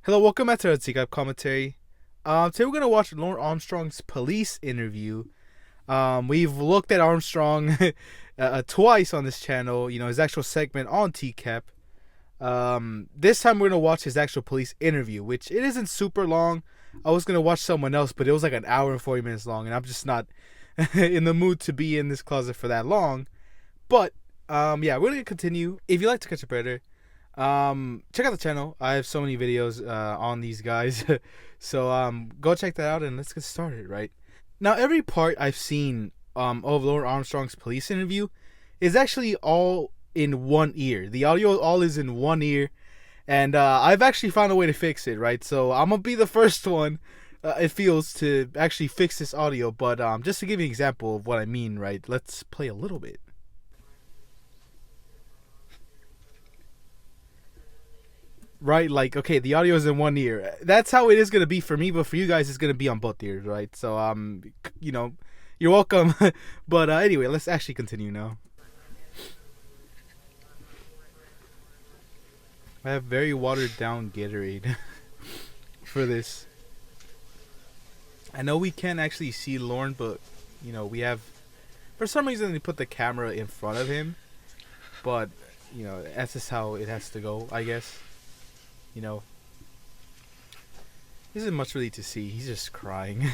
Hello, welcome back to the Tcap commentary. Today we're gonna watch Lorne Armstrong's police interview. We've looked at Armstrong twice on this channel. You know, his actual segment on Tcap. This time we're gonna watch his actual police interview, which it isn't super long. I was gonna watch someone else, but it was like an hour and 40 minutes long, and I'm just not in the mood to be in this closet for that long. But yeah, we're gonna continue. If you like to catch up better, check out the channel. I have so many videos on these guys. So go check that out and let's get started. Right now, every part I've seen of Lorne Armstrong's police interview is actually all in one ear. The audio all is in one ear, and I've actually found a way to fix it. Right, so I'm gonna be the first one, it feels, to actually fix this audio. But just to give you an example of what I mean, right, let's play a little bit. Right, like, okay, the audio is in one ear. That's how it is gonna be for me, but for you guys, it's gonna be on both ears, right? So, you know, you're welcome. But anyway, let's actually continue now. I have very watered down Gatorade for this. I know we can't actually see Lorne, but you know, we have, for some reason they put the camera in front of him, but you know, that's just how it has to go, I guess. You know, there isn't much really to see. He's just crying.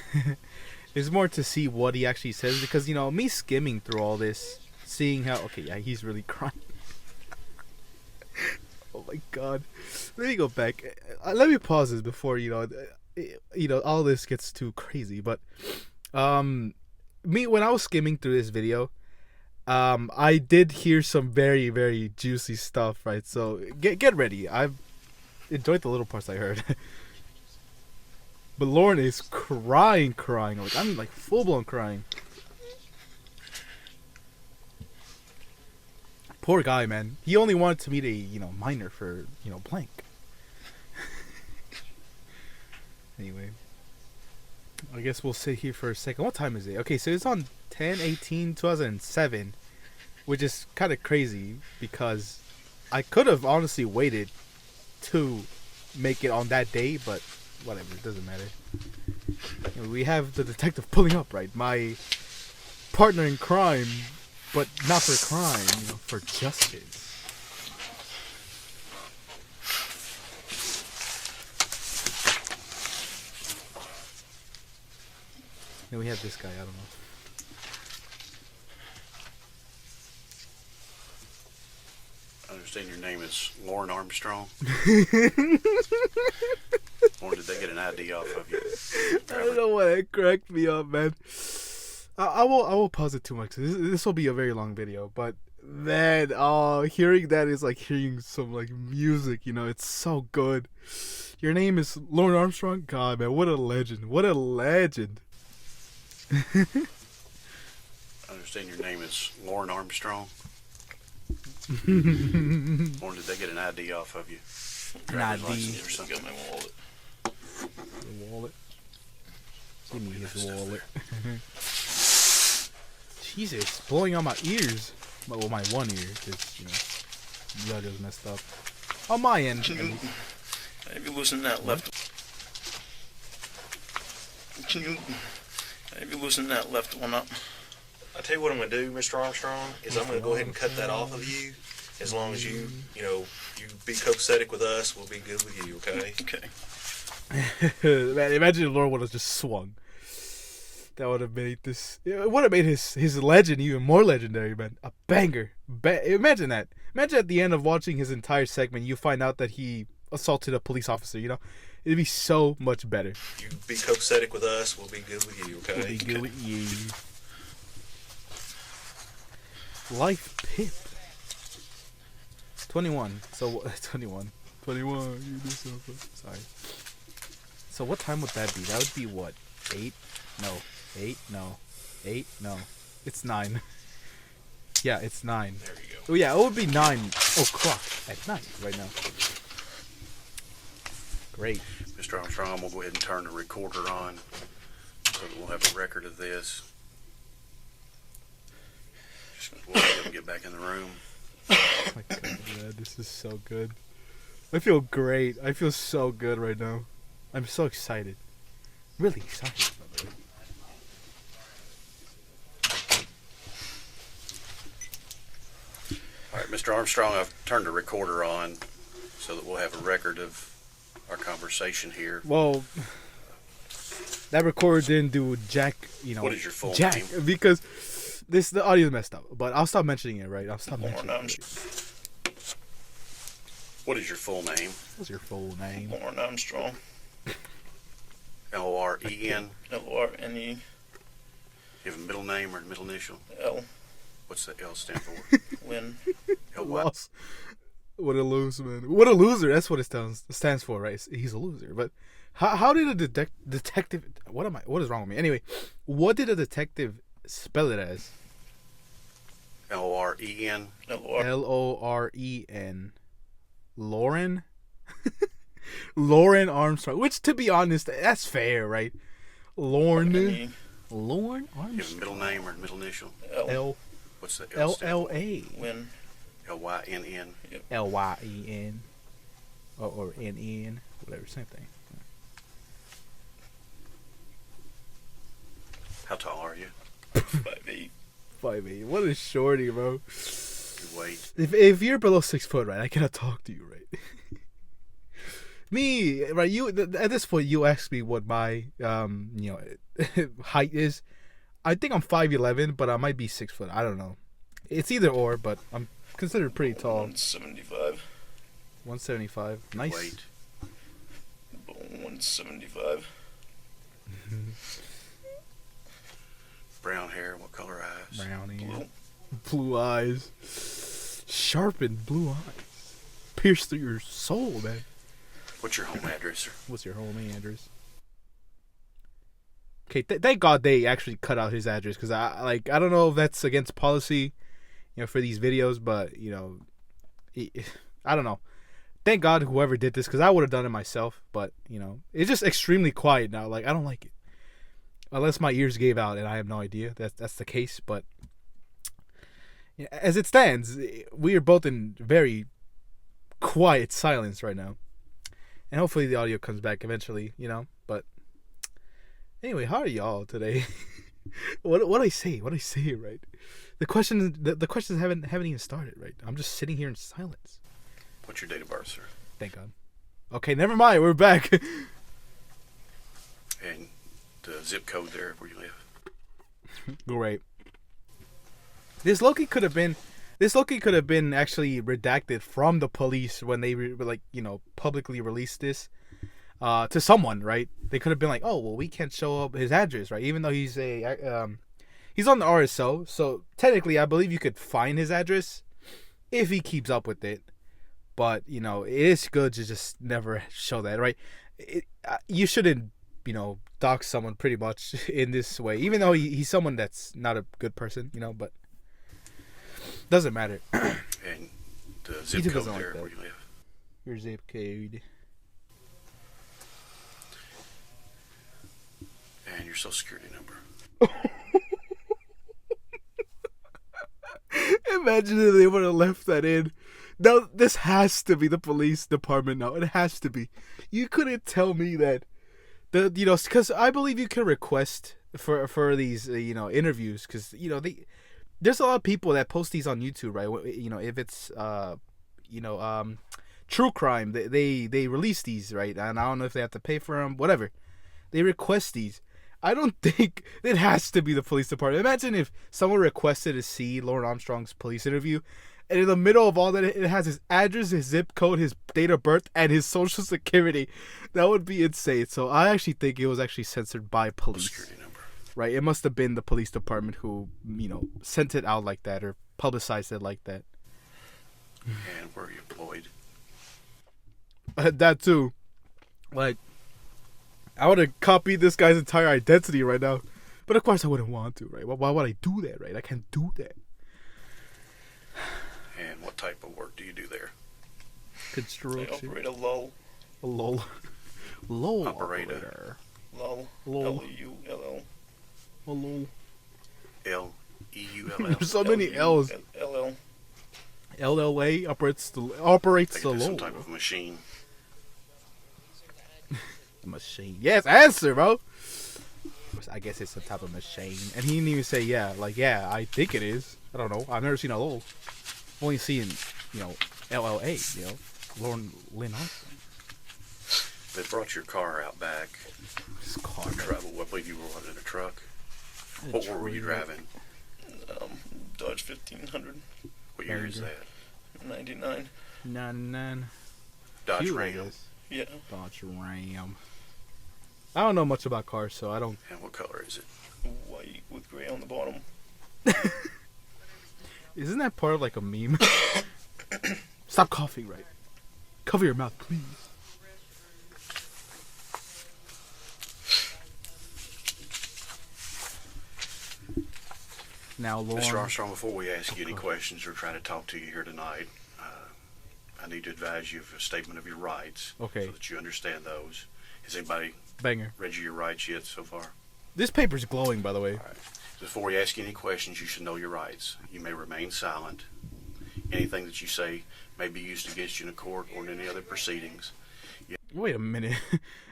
There's more to see what he actually says, because, you know, me skimming through all this, seeing how, okay, yeah, he's really crying. Oh my god. Let me go back. Let me pause this before, you know, all this gets too crazy. But me, when I was skimming through this video, I did hear some very, very juicy stuff, right? So get ready. I've enjoyed the little parts I heard. But Lorne is crying. Like, I mean, like, full-blown crying. Poor guy, man. He only wanted to meet a, you know, minor for, you know, blank. Anyway, I guess we'll sit here for a second. What time is it? Okay, so it's on 10/18/2007, which is kind of crazy because I could have honestly waited to make it on that day, but whatever, it doesn't matter. You know, we have the detective pulling up, right? My partner in crime, but not for crime, you know, for justice. And we have this guy, I don't know. I understand your name is Lorne Armstrong. Or did they get an ID off of you? I don't know why that cracked me up, man. I won't pause it too much. This will be a very long video, but man, hearing that is like hearing some like music. You know, it's so good. Your name is Lorne Armstrong. God, man, what a legend! What a legend! I understand your name is Lorne Armstrong. Or did they get an ID off of you? An Driver's ID. license or something? Got my wallet. The wallet. Give me his wallet. Jesus, blowing out my ears. Well, my one ear, because, you know, the audio's messed up. On my end. Have you loosened that left? Have you loosened that left one up? I'll tell you what I'm going to do, Mr. Armstrong, is I'm going to go ahead and cut that off of you. As long as you be copacetic with us, we'll be good with you, okay? Okay. Man, imagine if Lord would have just swung. That would have made this. It would have made his legend even more legendary, man. A banger. Imagine that. Imagine at the end of watching his entire segment, you find out that he assaulted a police officer. You know, it'd be so much better. You be copacetic with us, we'll be good with you, okay? We'll be good with you. Life Pip. 21. So 21. 21. You do something. Sorry. So what time would that be? That would be what? 8? No. 8? No. 8? No. It's 9. Yeah, it's 9. There you go. Oh yeah, it would be 9 o'clock at night right now. Great. Mr. Armstrong, I'm going to go ahead and turn the recorder on so that we'll have a record of this. Just going to go ahead and get back in the room. Oh my god, man, this is so good. I feel great. I feel so good right now. I'm so excited. Really excited. All right, Mr. Armstrong, I've turned the recorder on so that we'll have a record of our conversation here. Well, that recorder didn't do jack, What is your full jack, name? because the audio is messed up. But I'll stop mentioning it, right? I'll stop Lorne mentioning it. Armstrong. What is your full name? What's your full name? Lorne Armstrong. L-O-R-E-N. L-O-R-N-E-L. You have a middle name or a middle initial? What's the L stand for? Lynn. L-Y. Lost. What a loser, man. What a loser. That's what it stands for, right? He's a loser. But how did a detective... What is wrong with me? Anyway, what did a detective spell it as? L-O-R-E-N. L-O-R-E-N. Lauren? Lorne Armstrong. Which, to be honest, that's fair, right? Lorne N-E. Armstrong. You have a middle name or a middle initial? L What's the L stand for? L-L-A. Lynn. L-Y-N-N. L-Y-E-N. Or N-N. Whatever, same thing. How tall are you? 5'8". 5'8". What a shorty, bro. Your weight? If you're below 6 foot, right, I cannot talk to you, right? Me, right? You at this point, you ask me what my height is. I think I'm 5'11", but I might be 6 foot. I don't know. It's either or, but I'm considered pretty tall. 175. 175. Nice. Weight? 175. Brown hair? What color eyes? Brown hair. Blue. Blue eyes. Sharpened blue eyes. Pierced through your soul, man. What's your home address, sir? What's your home address? Okay, thank God they actually cut out his address, because I don't know if that's against policy, for these videos, but I don't know. Thank God whoever did this, because I would have done it myself, but it's just extremely quiet now. Like, I don't like it, unless my ears gave out, and I have no idea that's the case. But as it stands, we are both in very quiet silence right now. And hopefully the audio comes back eventually, But anyway, how are y'all today? what I say? What I say, right? The questions haven't even started, right? I'm just sitting here in silence. What's your date of birth, sir? Thank God. Okay, never mind. We're back. And the zip code there where you live? Great. This Loki could have been actually redacted from the police when they publicly released this to someone, right? They could have been like, oh, well, we can't show up his address, right? Even though he's on the RSO, so technically I believe you could find his address if he keeps up with it. But it is good to just never show that, right? You shouldn't dox someone pretty much in this way, even though he's someone that's not a good person, but doesn't matter. And the zip code there where you live? Your zip code. And your social security number? Imagine if they would have left that in. Now, this has to be the police department now. It has to be. You couldn't tell me that. Because I believe you can request for these, interviews. Because, there's a lot of people that post these on YouTube, right? If it's, true crime, they release these, right? And I don't know if they have to pay for them, whatever. They request these. I don't think it has to be the police department. Imagine if someone requested to see Lorne Armstrong's police interview, and in the middle of all that, it has his address, his zip code, his date of birth, and his social security. That would be insane. So I actually think it was actually censored by police. Security number. Right? It must have been the police department who, sent it out like that or publicized it like that. And where are you employed? That too. Like, I would have copied this guy's entire identity right now. But of course I wouldn't want to, right? Why would I do that, right? I can't do that. And what type of work do you do there? They Construction. operate a lull. A lol. Lol. Operator. Lull. Lol. L-U-L-L. A lol. L-E-U-L-L. There's so many L's. L-L. LLA operates I the think it's some law. type of machine. Machine. Yes, answer, bro. I guess it's some type of machine. And he didn't even say yeah. Like, yeah, I think it is. I don't know. I've never seen a LOL. Only seen, LLA, Lorne Armstrong. They brought your car out back. This car. Travel. I believe you were in a truck. What were you driving? Dodge 1500. What year is that? 99. 99. Dodge Cute, I Ram. guess. Yeah. Dodge Ram. I don't know much about cars, so I don't. And what color is it? White with gray on the bottom. Isn't that part of like a meme? Stop coughing, right? Cover your mouth, please. Now, Lorne. Mr. Armstrong, before we ask you any questions or try to talk to you here tonight, I need to advise you of a statement of your rights. Okay. So that you understand those. Has anybody Banger. read you your rights yet so far? This paper's glowing, by the way. All right. Before we ask you any questions, you should know your rights. You may remain silent. Anything that you say may be used against you in a court or in any other proceedings. Wait a minute.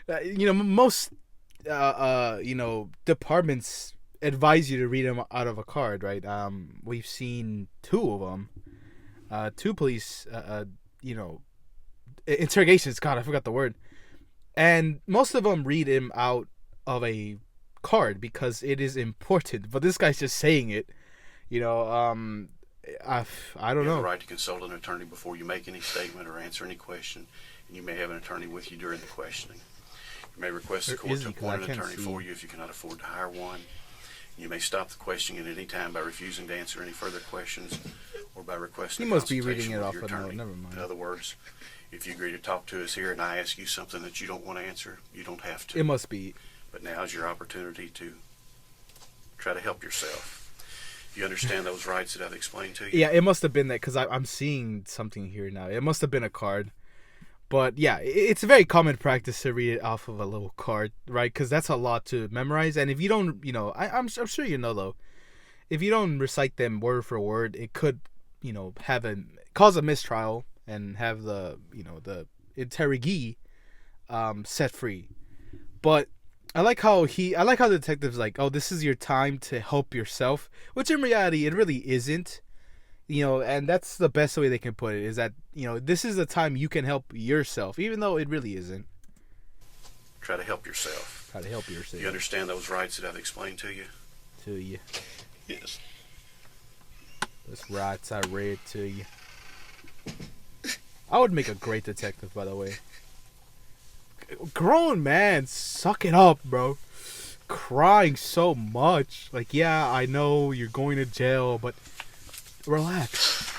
Most, departments advise you to read them out of a card, right? We've seen two of them. Two police, interrogations. God, I forgot the word. And most of them read him out of a card because it is important. But this guy's just saying it. I don't You have know. the right to consult an attorney before you make any statement or answer any question, and you may have an attorney with you during the questioning. You may request the Where court is to he? 'Cause I appoint an can't attorney see. for you if you cannot afford to hire one. You may stop the questioning at any time by refusing to answer any further questions or by requesting He must be consultation reading it with off your a note. attorney. Never mind. In other words, if you agree to talk to us here and I ask you something that you don't want to answer, you don't have to. It must be. But now's your opportunity to try to help yourself. You understand those rights that I've explained to you? Yeah, it must have been that because I'm seeing something here now. It must have been a card. But yeah, it's a very common practice to read it off of a little card, right? Because that's a lot to memorize. And if you don't, I'm sure though, if you don't recite them word for word, it could, cause a mistrial and have the interrogee set free. But I like how the detective's like, oh, this is your time to help yourself, which in reality it really isn't. And that's the best way they can put it is that, this is the time you can help yourself, even though it really isn't. Try to help yourself. Try to help yourself. You understand those rights that I've explained to you? To you. Yes. Those rights I read to you. I would make a great detective, by the way. Grown man, suck it up, bro. Crying so much. Like, yeah, I know you're going to jail, but relax.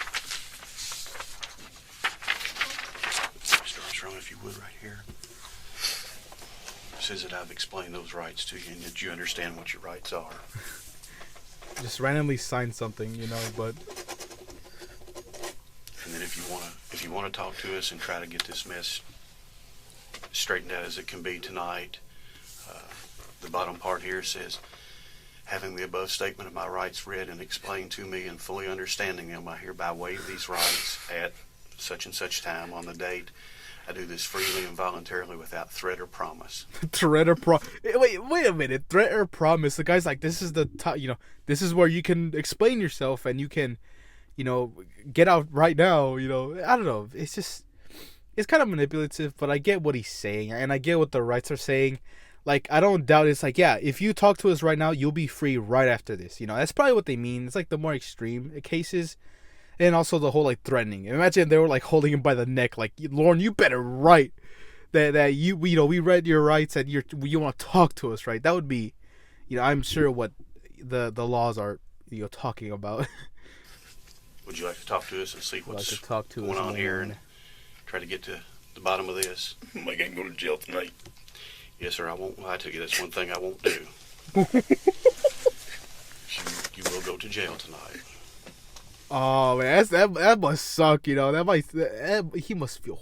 Mr. Armstrong, if you would, right here. It says that I've explained those rights to you and that you understand what your rights are. Just randomly sign something, but And then if you wanna talk to us and try to get this mess straightened out as it can be tonight, the bottom part here says, having the above statement of my rights read and explained to me and fully understanding them, I hereby waive these rights at such and such time on the date. I do this freely and voluntarily without threat or promise. threat or wait a minute. Threat or promise. The guy's like, this is the this is where you can explain yourself and you can, get out right now. I don't know. It's kind of manipulative, but I get what he's saying and I get what the rights are saying. Like, I don't doubt it's like, yeah, if you talk to us right now, you'll be free right after this. That's probably what they mean. It's like the more extreme cases. And also the whole, like, threatening. Imagine if they were, like, holding him by the neck. Like, Lorne, you better write that you we read your rights and you want to talk to us, right? That would be, I'm sure what the laws are, talking about. Would you like to talk to us and see what's Like to talk to going us on here more. and try to get to the bottom of this? Am I going to go to jail tonight? Yes, sir, I won't lie to you. That's one thing I won't do. You will go to jail tonight. Oh man, that must suck. He must feel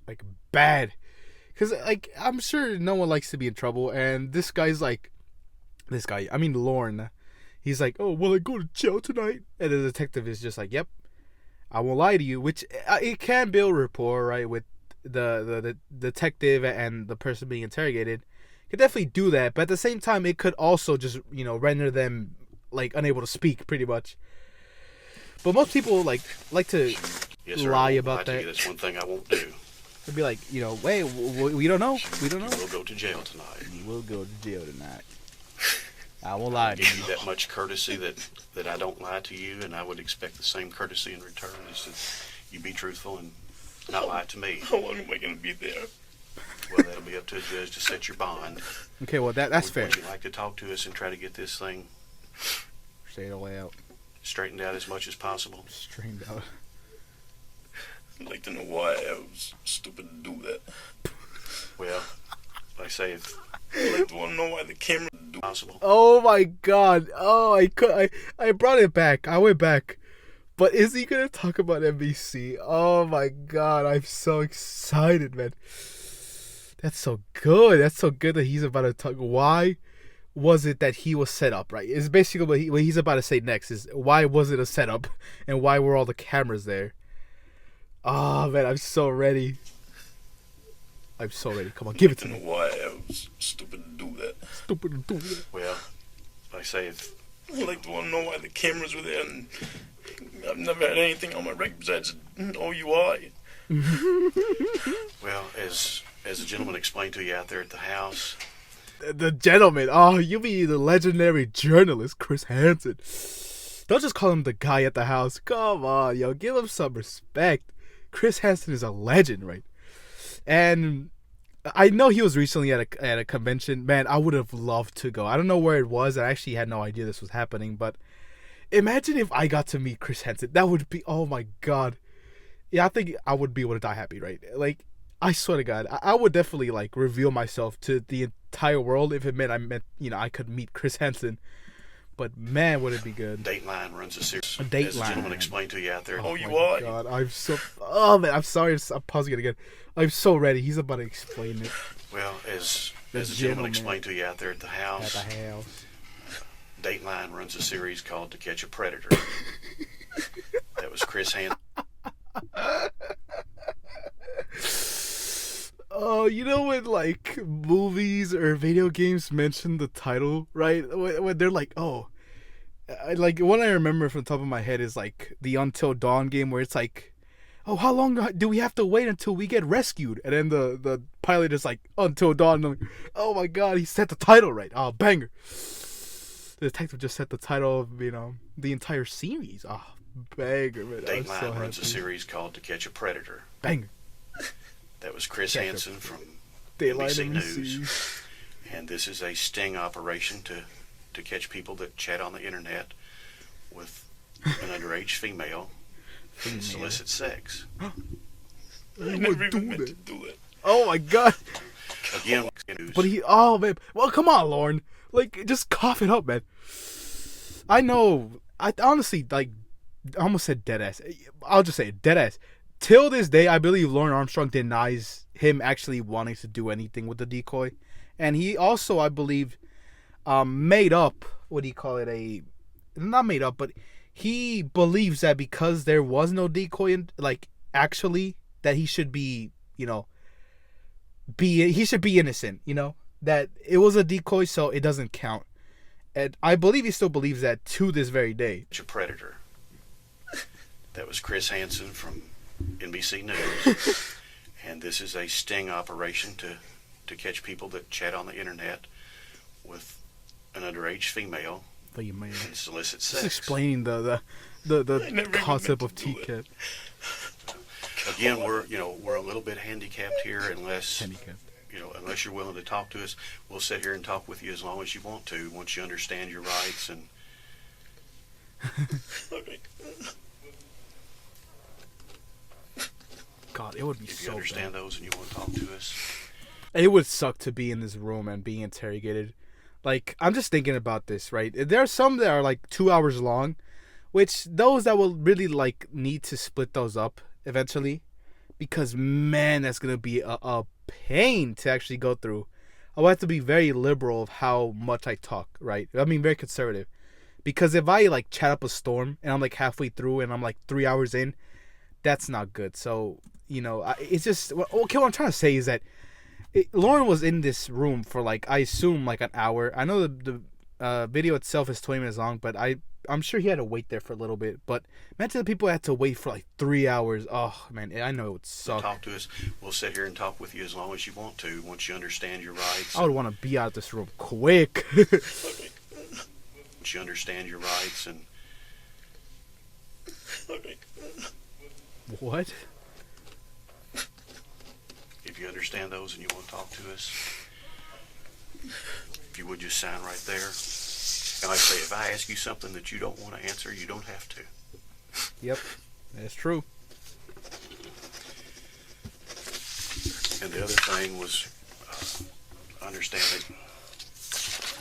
like bad, cause like I'm sure no one likes to be in trouble, and this guy's like, Lorne, he's like, oh, will I go to jail tonight? And the detective is just like, yep. I won't lie to you, which it can build rapport, right, with the detective and the person being interrogated. It could definitely do that, but at the same time, it could also just, render them, like, unable to speak, pretty much. But most people, like to Yes, sir. lie I won't about lie to that. you. That's one thing I won't do. They'd be like, wait, we don't know. We don't You know. will go to jail tonight. You will go to jail tonight. I won't lie I to give you. you that much courtesy that I don't lie to you, and I would expect the same courtesy in return, is that you be truthful and not lie to me. How long am I going to be there? Well, that'll be up to a judge to set your bond. Okay, well, that's fair. Would you like to talk to us and try to get this thing Straight away out. straightened out as much as possible? Straightened out. I'd like to know why I was stupid to do that. Well, like I say, if I'd like to want to know why the camera do possible. Oh my god. Oh, I brought it back. I went back. But is he gonna talk about NBC? Oh my god, I'm so excited, man. That's so good. That's so good that he's about to talk. Why was it that he was set up, right? It's basically what he's about to say next is why was it a setup and why were all the cameras there? Oh man, I'm so ready. I'm so ready. Come on, give it to to know me. why I was stupid to do that. Stupid do that. Well, like I say, if I'd like to want to know why the cameras were there, and I've never had anything on my record besides OUI. well, as the gentleman explained to you out there at the house, The gentleman. Oh, you mean the legendary journalist, Chris Hansen. Don't just call him the guy at the house. Come on, yo. Give him some respect. Chris Hansen is a legend, right? And I know he was recently at a convention. Man, I would have loved to go. I don't know where it was. I actually had no idea this was happening. But imagine if I got to meet Chris Hansen. That would be, oh my God. Yeah, I think I would be able to die happy, right? Like, I swear to God, I would definitely, like, reveal myself to the entire world if it meant I could meet Chris Hansen. But man, would it be good. Dateline runs a series. A Dateline. As the gentleman explained to you out there. Oh, My you are. God, oh man, I'm sorry, I'm pausing it again. I'm so ready. He's about to explain it Well, as The the gentleman gentleman explained to you out there at the at house, the house. Dateline runs a series called To Catch a Predator. That was Chris Hansen. Oh, you know when like movies or video games mention the title, right? When they're like, oh, like one I remember from the top of my head is like the Until Dawn game where it's like, oh, how long do we have to wait until we get rescued? And then the pilot is like, Until Dawn. And I'm like, oh my God, he set the title right. Oh, banger. The detective just set the title of, the entire series. Oh, banger, man. I'm Dateline so runs a happy. series called To Catch a Predator. Banger. That was Chris Catch a- Hansen from Daylight NBC NBC. News. And this is a sting operation to catch people that chat on the internet with an underage female and solicit sex. I would never do even meant that? to do that. Oh my God. Again, news. But oh man, well come on, Lorne, like just cough it up, man. I know, I honestly I almost said dead ass. I'll just say it, dead ass. Till this day, I believe Lorne Armstrong denies him actually wanting to do anything with the decoy, and he also, I believe, made up not made up, but he believes that because there was no decoy, actually, that he should be, he should be innocent, that it was a decoy, so it doesn't count. And I believe he still believes that to this very day. Catch a Predator. That was Chris Hansen from NBC News. And this is a sting operation to catch people that chat on the internet with an underage female But you man, and solicit just sex. explaining the never even concept of meant to do Tcap. Again, we're a little bit handicapped here unless Handicap. unless you're willing to talk to us. We'll sit here and talk with you as long as you want to, once you understand your rights. And Okay. God, it would be if you so understand bad. those and you want to talk to us, It would suck to be in this room and being interrogated. Like, I'm just thinking about this, right? There are some that are like 2 hours long, which those that will really need to split those up eventually, because man, that's gonna be a pain to actually go through. I will have to be very liberal of how much I talk, right? I mean, very conservative, because if I chat up a storm and I'm halfway through and I'm 3 hours in, that's not good. So, it's just, okay, what I'm trying to say is that Lorne was in this room for, like, I assume, like, an hour. I know the video itself is 20 minutes long, but I'm sure he had to wait there for a little bit. But imagine the people had to wait for, like, 3 hours. Oh, man, I know it would suck. Talk to us. We'll sit here and talk with you as long as you want to, once you understand your rights. I would want to be out of this room quick. Once you understand your rights and... What? If you understand those and you want to talk to us, if you would just sign right there. And like I say, if I ask you something that you don't want to answer, you don't have to. Yep, that's true. And the other thing was, I understand that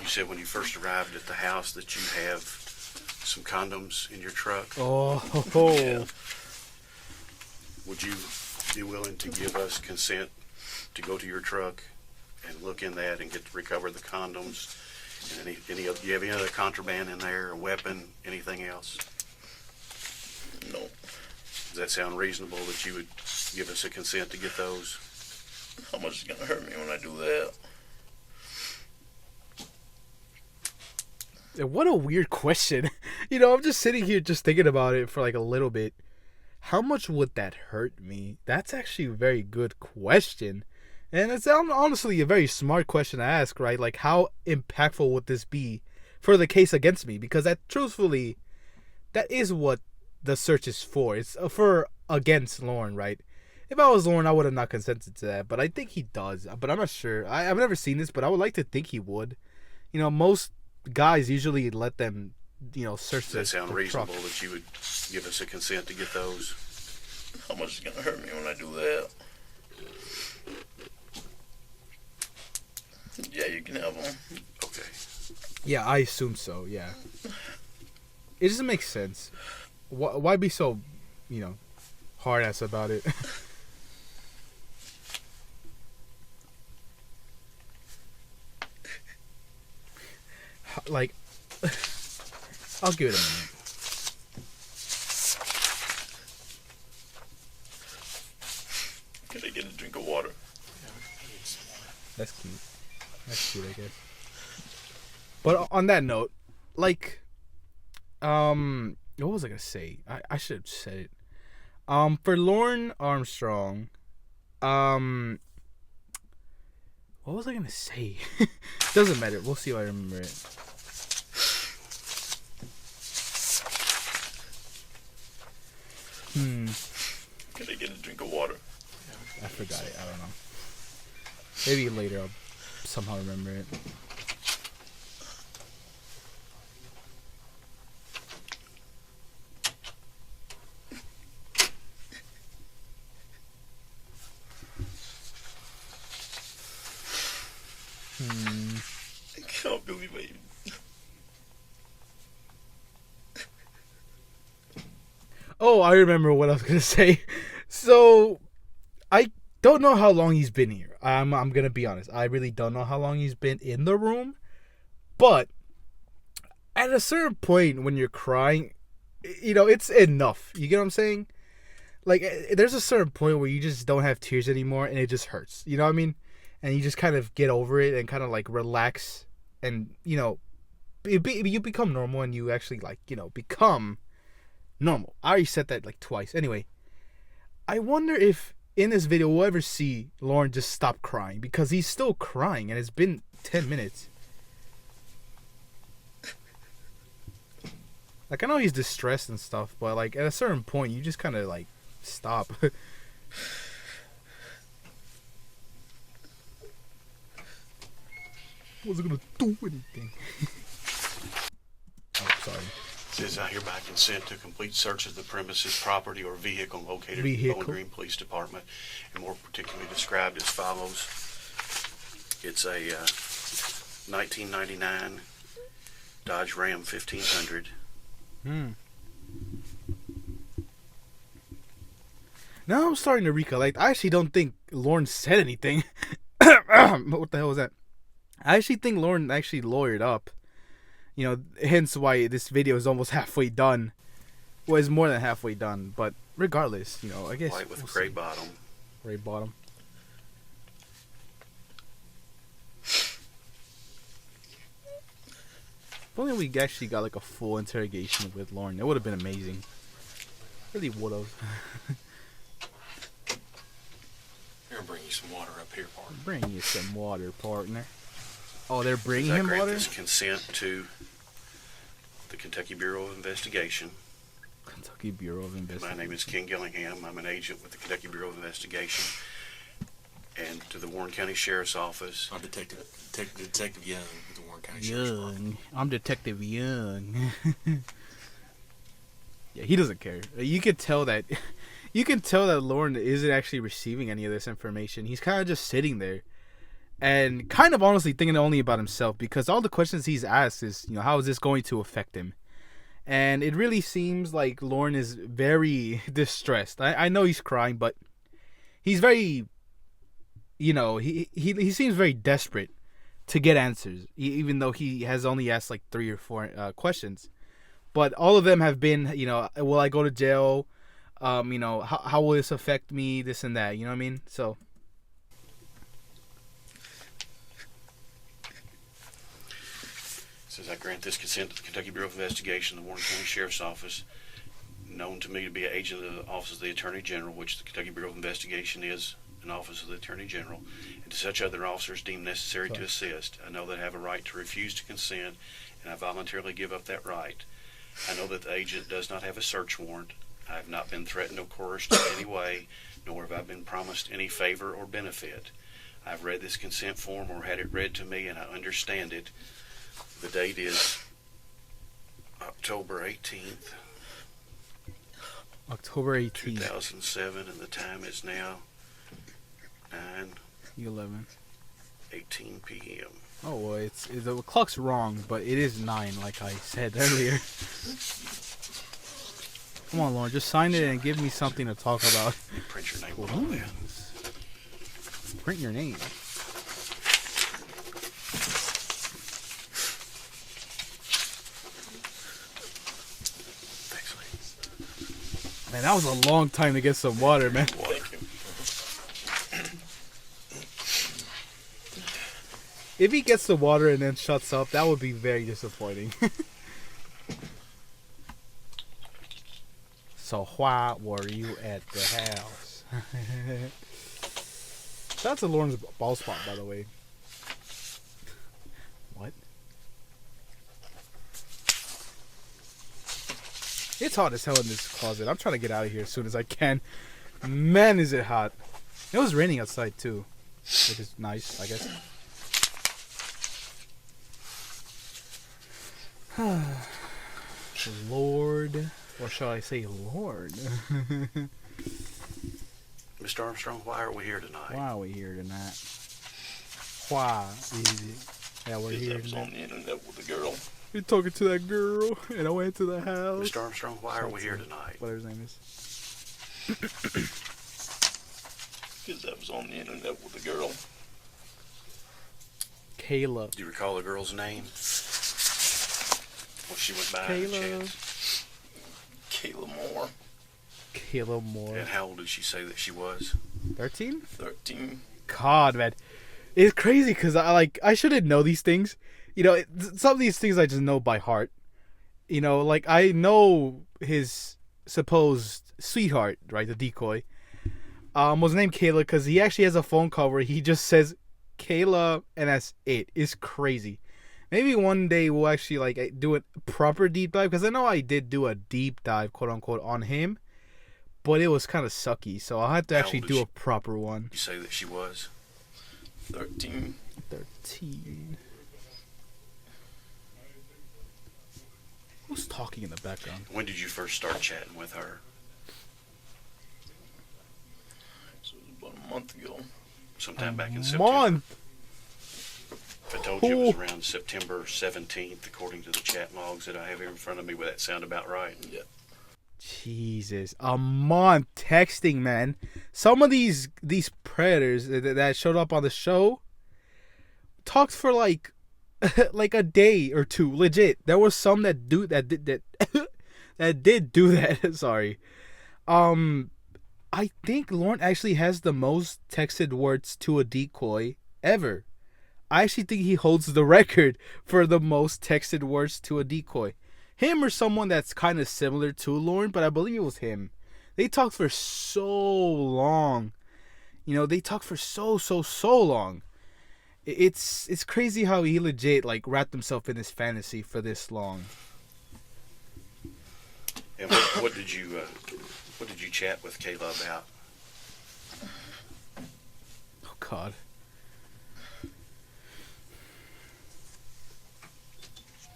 you said when you first arrived at the house that you have some condoms in your truck. Oh. Yeah. Would you be willing to give us consent to go to your truck and look in that and recover the condoms? And do you have any other contraband in there, a weapon, anything else? No. Does that sound reasonable that you would give us a consent to get those? How much is it gonna hurt me when I do that? What a weird question. I'm just sitting here just thinking about it for like a little bit. How much would that hurt me? That's actually a very good question. And it's honestly a very smart question to ask, right? Like, how impactful would this be for the case against me? Because truthfully, that is what the search is for. It's for against Lorne, right? If I was Lorne, I would have not consented to that. But I think he does. But I'm not sure. I've never seen this, but I would like to think he would. Most guys usually let them, search the truck. Does that sound reasonable that you would give us a consent to get those? How much is it gonna hurt me when I do that? Yeah, you can have them. Okay. Yeah, I assume so, yeah. It doesn't make sense. Why be so, hard-ass about it? Like, I'll give it a minute. Can I get a drink of water? That's cute. That's cute, I guess. But on that note, like, what was I gonna say? I should have said it. For Lorne Armstrong, what was I gonna say? Doesn't matter. We'll see if I remember it. Can I get a drink of water? I forgot it. I don't know. Maybe later I'll somehow remember it. I can't believe I... Oh, I remember what I was gonna say. So, I don't know how long he's been here. I'm gonna be honest. I really don't know how long he's been in the room. But at a certain point when you're crying, it's enough. You get what I'm saying? Like, there's a certain point where you just don't have tears anymore and it just hurts. You know what I mean? And you just kind of get over it and kind of like relax and, you become normal and you actually like, become normal. I already said that like twice. Anyway, I wonder if in this video we'll ever see Lorne just stop crying, because he's still crying and it's been 10 minutes. Like, I know he's distressed and stuff, but like at a certain point you just kind of like stop. Wasn't gonna do anything. Oh, sorry. Says I hereby consent to complete search of the premises, property, or vehicle located in the Bowling Green Police Department, and more particularly described as follows. It's a 1999 Dodge Ram 1500. Now I'm starting to recollect. I actually don't think Lorne said anything. What the hell was that? I actually think Lorne actually lawyered up. Hence why this video is almost halfway done. Well, it's more than halfway done, but regardless, I guess White with we'll gray see. bottom. Gray bottom. If only we actually got like a full interrogation with Lorne, that would have been amazing. Really would have. Here, I'll bring you some water up here, partner. Bring you some water, partner. Oh, they're bringing I him grant water? this consent to the Kentucky Bureau of Investigation. Kentucky Bureau of My Investigation. name is Ken Gillingham. I'm an agent with the Kentucky Bureau of Investigation. And to the Warren County Sheriff's Office. I'm Detective Young with the Warren County Sheriff's Department. Young. I'm Detective Young. Yeah, he doesn't care. You can tell that. You can tell that Lorne isn't actually receiving any of this information. He's kind of just sitting there, and kind of honestly thinking only about himself, because all the questions he's asked is, how is this going to affect him? And it really seems like Lorne is very distressed. I know he's crying, but he's very, he seems very desperate to get answers, even though he has only asked like 3 or 4 questions. But all of them have been, will I go to jail? How will this affect me? This and that. You know what I mean? So. Says I grant this consent to the Kentucky Bureau of Investigation, the Warren County Sheriff's Office, known to me to be an agent of the Office of the Attorney General, which the Kentucky Bureau of Investigation is an office of the Attorney General, and to such other officers deemed necessary to assist. I know that I have a right to refuse to consent, and I voluntarily give up that right. I know that the agent does not have a search warrant. I have not been threatened or coerced in any way, nor have I been promised any favor or benefit. I have read this consent form or had it read to me, and I understand it. The date is October 18th, October 18th. 2007, and the time is now 11. 9:18 p.m. Oh, well, the clock's wrong, but it is 9, like I said earlier. Come on, Lorne, just sign it and give me something to talk about. Print your name on all that. Print your name. Thanks, lady. Man, that was a long time to get some water, man. Thank you. If he gets the water and then shuts up, that would be very disappointing. So why were you at the house? That's a Lorne's ball spot, by the way. What? It's hot as hell in this closet. I'm trying to get out of here as soon as I can. Man, is it hot. It was raining outside, too. Which is nice, I guess. Lord, or shall I say Lord? Mr. Armstrong, why are we here tonight? Why are we here tonight? Why is it that we're Because here I was on tonight? the internet with a girl. You're talking to that girl, and I went to the house. Mr. Armstrong, why are we here tonight? Whatever his name is. Because I was on the internet with a girl. Kayla. Do you recall the girl's name? Well, she went by in the Kayla. chats. Kayla Moore, Kayla Moore. And how old did she say that she was? 13? 13. God, man. It's crazy because I shouldn't know these things. Some of these things I just know by heart. Like I know his supposed sweetheart, right? The decoy. Was named Kayla because he actually has a phone call where he just says Kayla and that's it. It's crazy. Maybe one day we'll actually do a proper deep dive because I know I did do a deep dive, quote unquote, on him, but it was kind of sucky. So I'll have to How actually old do is a proper one. You say that she was? 13. 13. Who's talking in the background? When did you first start chatting with her? So it was about a month ago. Sometime back in September. Month. I told you it was around September 17th, according to the chat logs that I have here in front of me. Would that sound about right? Yeah. Jesus, a month texting, man. Some of these predators that showed up on the show talked for like a day or two. Legit, there was some that did that. Sorry, I think Lorne actually has the most texted words to a decoy ever. I actually think he holds the record for the most texted words to a decoy. Him or someone that's kind of similar to Lorne, but I believe it was him. They talked for so long. You know, they talked for so long. It's crazy how he legit like wrapped himself in this fantasy for this long. And what did you chat with Kayla about? Oh God.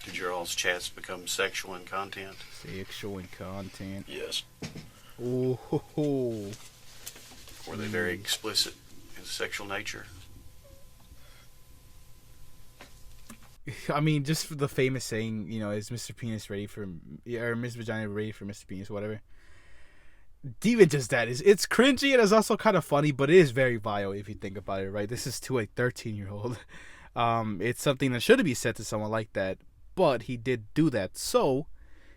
Did your all's chats become sexual in content? Sexual in content. Yes. Oh ho ho. Were they very explicit in sexual nature? I mean, just for the famous saying, you know, is Mr. Penis ready for, or Miss Vagina ready for Mr. Penis, whatever. Even just that it's cringy and it's also kind of funny, but it is very vile if you think about it, right? This is to a 13-year-old. It's something that shouldn't be said to someone like that, but he did do that, so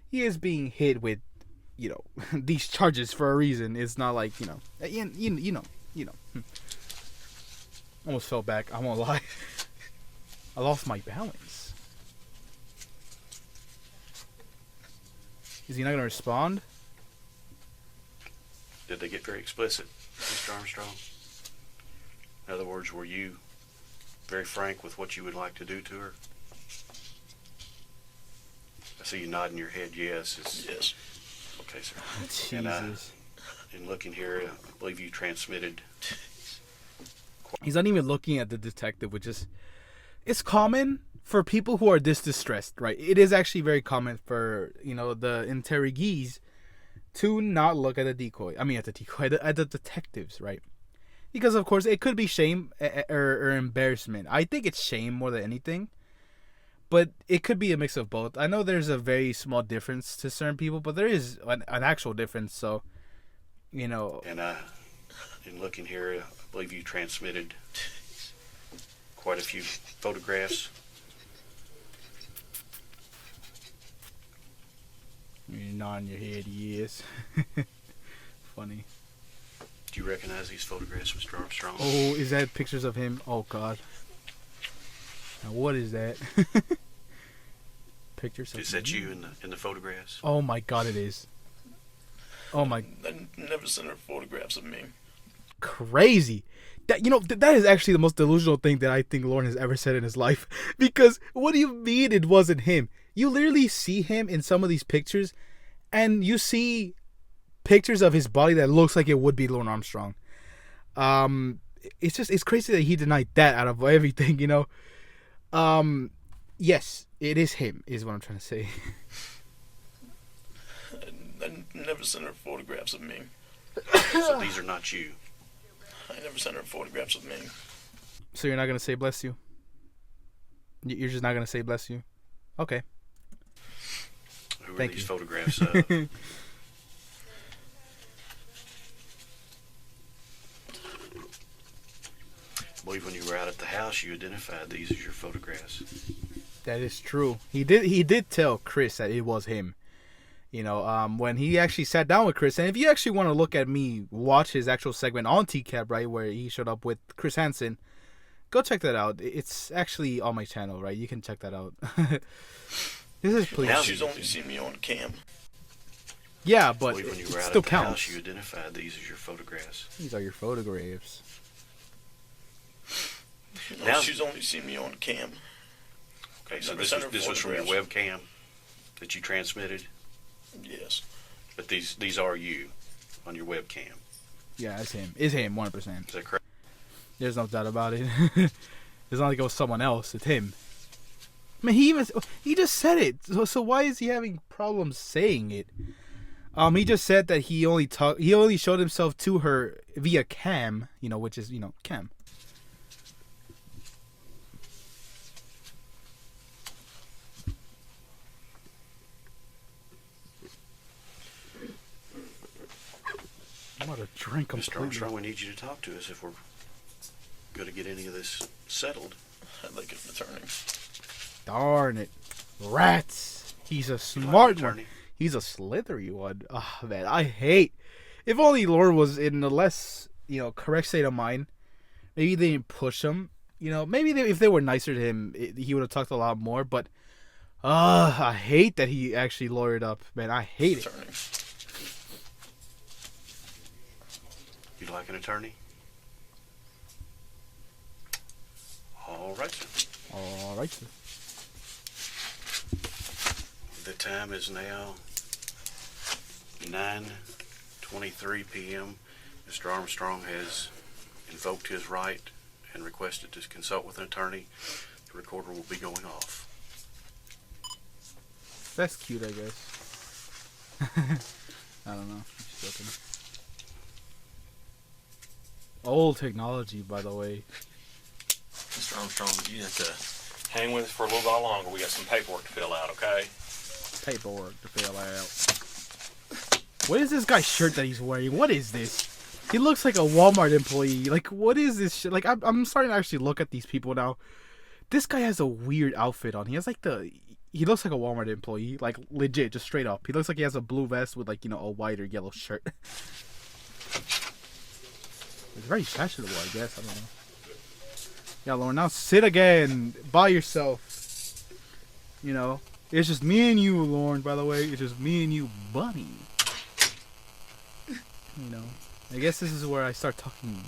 he is being hit with, you know, these charges for a reason. It's not like, you know. Almost fell back. I won't lie. I lost my balance. Is he not going to respond? Did they get very explicit, Mr. Armstrong? In other words, were you very frank with what you would like to do to her? I see you nodding your head yes. Yes. Okay, sir. Jesus. And in looking here, I believe you transmitted. He's not even looking at the detective, which is... It's common for people who are this distressed, right? It is actually very common for, you know, the interrogees to not look at the decoy. I mean, at the decoy, at the detectives, right? Because, of course, it could be shame or embarrassment. I think it's shame more than anything. But it could be a mix of both. I know there's a very small difference to certain people, but there is an actual difference. So, you know. And in looking here, I believe you transmitted quite a few photographs. You're nodding your head, yes. Funny. Do you recognize these photographs, Mr. Armstrong? Oh, is that pictures of him? Oh, God. Now, what is that? Pictures of Is that you in the photographs? Oh, my God, it is. Oh, my... I never sent her photographs of me. Crazy. That, you know, that is actually the most delusional thing that I think Lorne has ever said in his life. Because what do you mean it wasn't him? You literally see him in some of these pictures, and you see pictures of his body that looks like it would be Lorne Armstrong. It's crazy that he denied that out of everything, you know. Yes, it is him, is what I'm trying to say. I never sent her photographs of me. So these are not you. I never sent her photographs of me. So you're not going to say bless you? You're just not going to say bless you? Okay. Who are Thank these you. photographs of? I believe when you were out at the house, you identified these as your photographs. That is true. He did tell Chris that it was him. You know, when he actually sat down with Chris, and if you actually want to look at me watch his actual segment on Tcap, right, where he showed up with Chris Hansen, go check that out. It's actually on my channel, right? You can check that out. This is please. Now she's only seen me on cam. Yeah, I but believe when you it were out still at the counts. house, you identified these as your photographs. These are your photographs. Now- She's only seen me on cam. Okay, so Never this sent her was from your photographs. webcam that you transmitted, Yes. but these are you on your webcam. Yeah, it's him. It's him, 100%. Is that correct? There's no doubt about it. It's not like it was someone else. It's him. I mean, he just said it. So why is he having problems saying it? He just said that he only showed himself to her via cam, you know, which is, you know, cam. I'm about to drink Mr. completely. Armstrong, we need you to talk to us if we're going to get any of this settled. I'd like an attorney. Darn it. Rats. He's a You like an smart one. attorney? He's a slithery one. Oh, man, I hate. If only Lorne was in a less, correct state of mind. Maybe they didn't push him. Maybe if they were nicer to him, he would have talked a lot more. But, I hate that he actually lawyered up, man. I hate it. You'd like an attorney? All right, sir. All right, sir. The time is now 9:23 p.m. Mr. Armstrong has invoked his right and requested to consult with an attorney. The recorder will be going off. That's cute, I guess. I don't know. Just joking. Old technology, by the way. Mr. Armstrong, you have to hang with us for a little while longer. We got some paperwork to fill out, okay? Paperwork to fill out. What is this guy's shirt that he's wearing? What is this? He looks like a Walmart employee. Like, what is this shit? Like, I'm starting to actually look at these people now. This guy has a weird outfit on. He has like he looks like a Walmart employee. Like, legit, just straight up. He looks like he has a blue vest with like, a white or yellow shirt. It's very fashionable, I guess. I don't know. Yeah, Lorne, now sit again by yourself. It's just me and you, Lorne, by the way. It's just me and you, buddy. I guess this is where I start talking,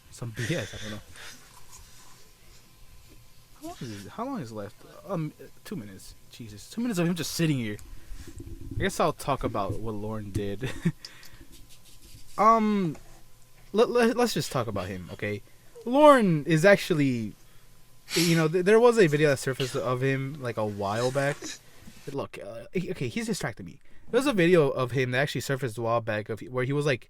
some BS, I don't know. How long is left? 2 minutes. Jesus. 2 minutes of him just sitting here. I guess I'll talk about what Lorne did. Let's just talk about him, okay? Lorne is actually, there was a video that surfaced of him like a while back. Look, okay, he's distracting me. There's a video of him that actually surfaced a while back where he was like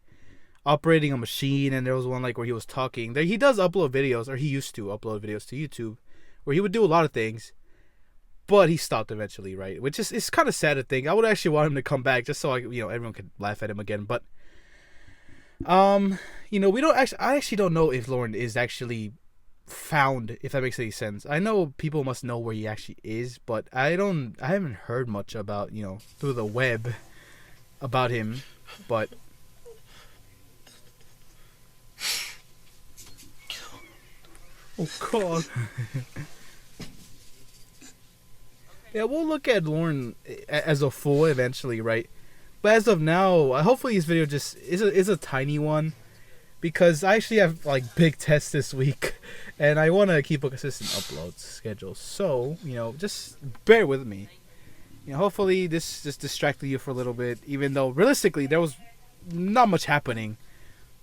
operating a machine, and there was one like where he was talking. He does upload videos, or he used to upload videos to YouTube, where he would do a lot of things, but he stopped eventually, right? Which is, it's kind of sad to think. I would actually want him to come back just so everyone could laugh at him again, but we don't actually. I actually don't know if Lorne is actually found, if that makes any sense. I know people must know where he actually is, but I haven't heard much about, through the web about him, but oh god. Yeah, we'll look at Lorne as a fool eventually, right? But as of now, hopefully this video just is a tiny one, because I actually have like big tests this week, and I want to keep a consistent upload schedule. So, just bear with me. Hopefully this just distracted you for a little bit, even though realistically there was not much happening.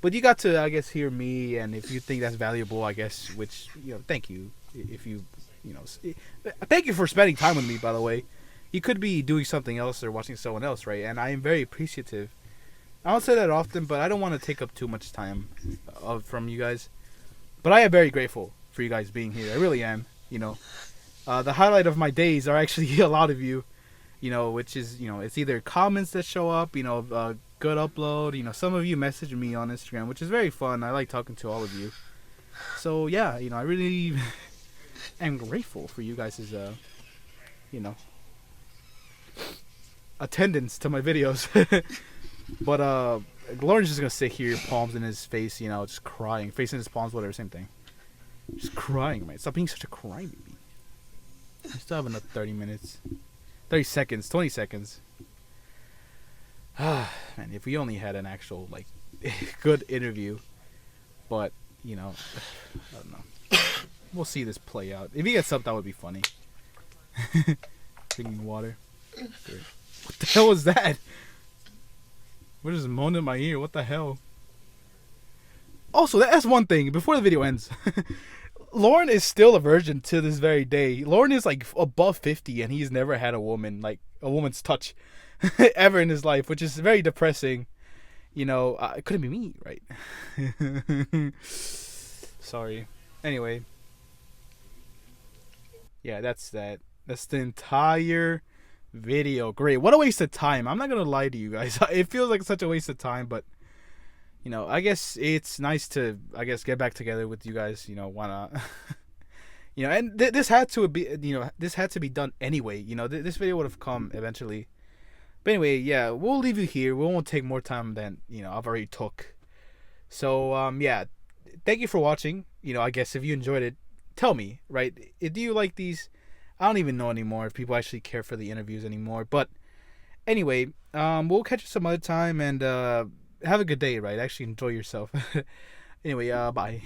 But you got to, I guess, hear me, and if you think that's valuable, I guess, which, thank you. If you, thank you for spending time with me, by the way. You could be doing something else or watching someone else, right? And I am very appreciative. I don't say that often, but I don't want to take up too much time from you guys. But I am very grateful for you guys being here. I really am. The highlight of my days are actually a lot of you. Which is, it's either comments that show up, good upload. Some of you message me on Instagram, which is very fun. I like talking to all of you. So yeah, I really am grateful for you guys' attendance to my videos. But Lorne's just gonna sit here, palms in his face, just crying, face in his palms, whatever, same thing. Just crying, man. Stop being such a crybaby. I still have another 30 minutes. 30 seconds, 20 seconds. Man, if we only had an actual, like, good interview. But, I don't know. We'll see this play out. If he gets up, that would be funny. Drinking water. What the hell was that? What just moaned in my ear? What the hell? Also, that's one thing. Before the video ends. Lorne is still a virgin to this very day. Lorne is like above 50 and he's never had a woman's touch ever in his life, which is very depressing. It couldn't be me, right? Sorry. Anyway. Yeah, that's that. That's the entire video. Great. What a waste of time. I'm not going to lie to you guys. It feels like such a waste of time, but I guess it's nice to, get back together with you guys. Why not? You know, and this had to be, this had to be done anyway. You know, this video would have come eventually. But anyway, yeah, we'll leave you here. We won't take more time than, I've already took. So, yeah, thank you for watching. I guess if you enjoyed it, tell me, right? Do you like these? I don't even know anymore if people actually care for the interviews anymore. But anyway, we'll catch you some other time, and have a good day, right? Actually enjoy yourself. Anyway, bye.